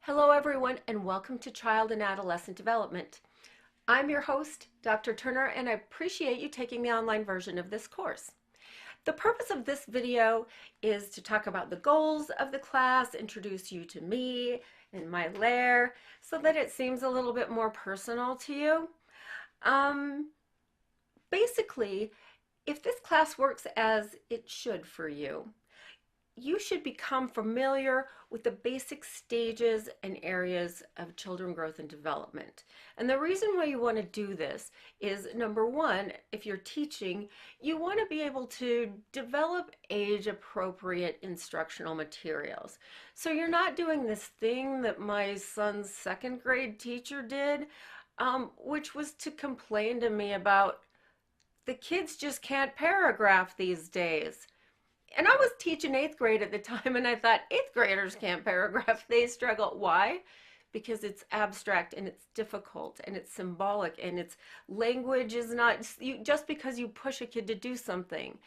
Hello, everyone, and welcome to Child and Adolescent Development. I'm your host, Dr. Turner, and I appreciate you taking the online version of this course. The purpose of this video is to talk about the goals of the class, introduce you to me and my lair, so that it seems a little bit more personal to you. Basically, if this class works as it should for you, you should become familiar with the basic stages and areas of children growth and development. And the reason why you want to do this is, number one, if you're teaching, you want to be able to develop age-appropriate instructional materials. So you're not doing this thing that my son's second grade teacher did, which was to complain to me about the kids just can't paragraph these days. And I was teaching eighth grade at the time, and I thought eighth graders can't paragraph. They struggle. Why? Because it's abstract and it's difficult and it's symbolic and its language is not, just because you push a kid to do something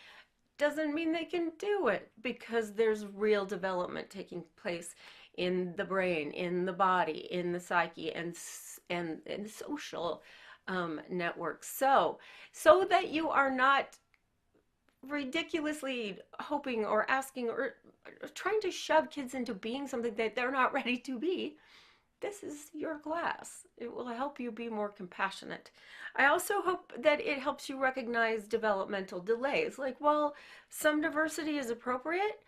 doesn't mean they can do it, because there's real development taking place in the brain, in the body, in the psyche, and social networks. So that you are not ridiculously hoping or asking or trying to shove kids into being something that they're not ready to be, this is your class. It will help you be more compassionate. I also hope that it helps you recognize developmental delays. Like, well, some diversity is appropriate.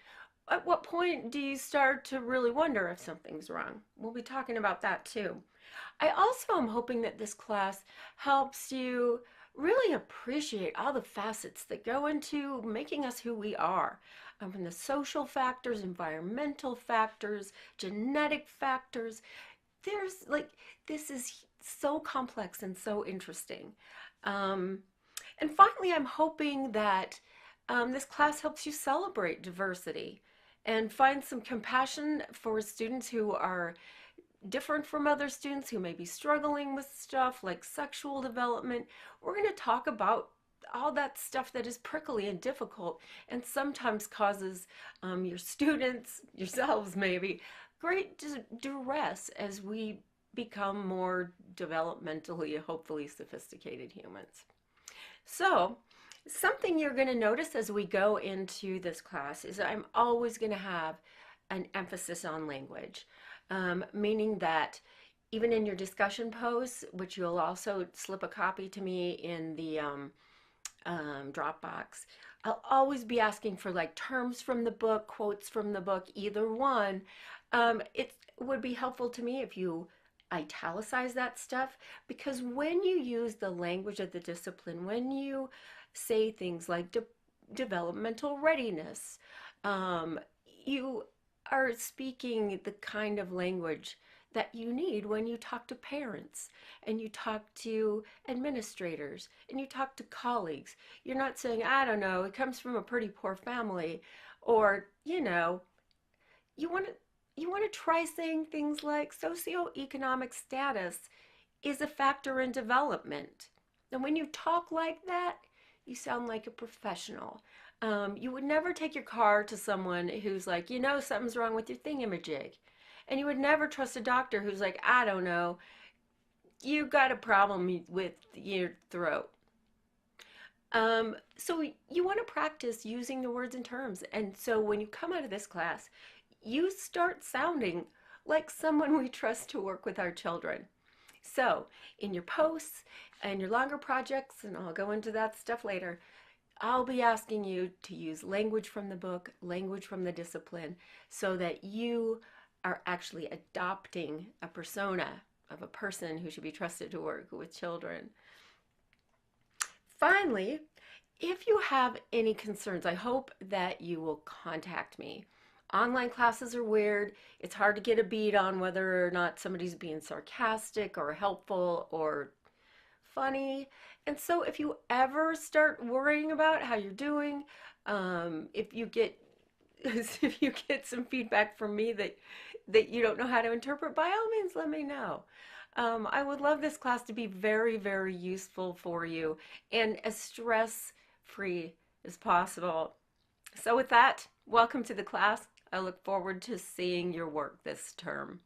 At what point do you start to really wonder if something's wrong? We'll be talking about that too. I also am hoping that this class helps you really appreciate all the facets that go into making us who we are. From the social factors, environmental factors, genetic factors. This is so complex and so interesting. And finally, I'm hoping that this class helps you celebrate diversity and find some compassion for students who are different from other students who may be struggling with stuff like sexual development. We're going to talk about all that stuff that is prickly and difficult and sometimes causes your students, yourselves maybe, great duress as we become more developmentally, hopefully sophisticated humans. So, something you're going to notice as we go into this class is I'm always going to have an emphasis on language. Meaning that even in your discussion posts, which you'll also slip a copy to me in the Dropbox, I'll always be asking for like terms from the book, quotes from the book, either one. It would be helpful to me if you italicize that stuff, because when you use the language of the discipline, when you say things like developmental readiness, you are speaking the kind of language that you need when you talk to parents and you talk to administrators and you talk to colleagues. You're not saying, I don't know, it comes from a pretty poor family, or, you want to try saying things like socioeconomic status is a factor in development. And when you talk like that, you sound like a professional. You would never take your car to someone who's like, something's wrong with your thingamajig. And you would never trust a doctor who's like, I don't know, you got a problem with your throat. So you want to practice using the words and terms. And so when you come out of this class, you start sounding like someone we trust to work with our children. So in your posts and your longer projects, and I'll go into that stuff later, I'll be asking you to use language from the book, language from the discipline, so that you are actually adopting a persona of a person who should be trusted to work with children. Finally, if you have any concerns, I hope that you will contact me. Online classes are weird. It's hard to get a beat on whether or not somebody's being sarcastic or helpful or funny. And so if you ever start worrying about how you're doing, if you get some feedback from me that you don't know how to interpret, by all means let me know. I would love this class to be very, very useful for you and as stress-free as possible. So with that, welcome to the class. I look forward to seeing your work this term.